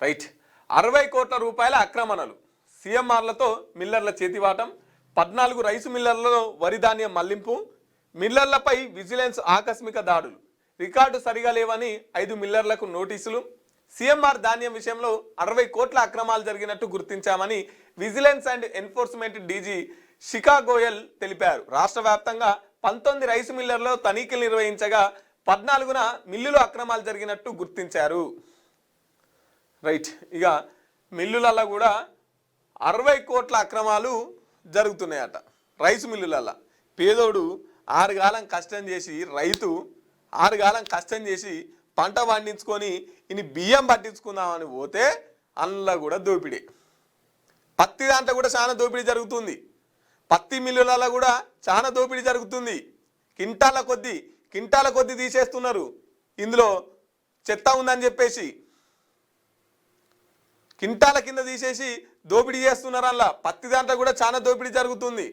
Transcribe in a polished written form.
Right 60 కోట్ల రూపాయల అక్రమణలు సీఎంఆర్లతో మిల్లర్ల చేతివాటం 14 rice మిల్లర్లలో వరి ధాన్యం మళ్లింపు మిల్లర్లపై విజిలెన్స్ ఆకస్మిక దాడులు రికార్డు సరిగా లేవని 5 మిల్లర్లకు నోటీసులు సీఎంఆర్ ధాన్యం విషయంలో 60 కోట్ల అక్రమాలు జరిగినట్టు గుర్తించామని విజిలెన్స్ అండ్ ఎన్ఫోర్స్మెంట్ డీజీ శిఖా గోయల్ తెలిపారు. రాష్ట్ర వ్యాప్తంగా 19 రైసు మిల్లర్లలో తనిఖీలు నిర్వహించగా 14న మిల్లులో అక్రమాలు జరిగినట్టు గుర్తించారు. రైట్, ఇక మిల్లులలో కూడా 60 కోట్ల అక్రమాలు జరుగుతున్నాయట. రైసు మిల్లులలో పేదోడు 6 కాలం కష్టం చేసి రైతు 6 కాలం కష్టం చేసి పంట పండించుకొని ఇని బియ్యం పట్టించుకుందామని పోతే అందులో కూడా దోపిడీ. పత్తి దాంట్లో కూడా చాలా దోపిడీ జరుగుతుంది. పత్తి మిల్లులలో కూడా చాలా దోపిడీ జరుగుతుంది. కింటాల కొద్ది తీసేస్తున్నారు. ఇందులో చెత్త ఉందని చెప్పేసి కింటాల కింద తీసేసి దోపిడీ చేస్తున్నారు. అలా పత్తి దాంట్లో కూడా చాలా దోపిడీ జరుగుతుంది.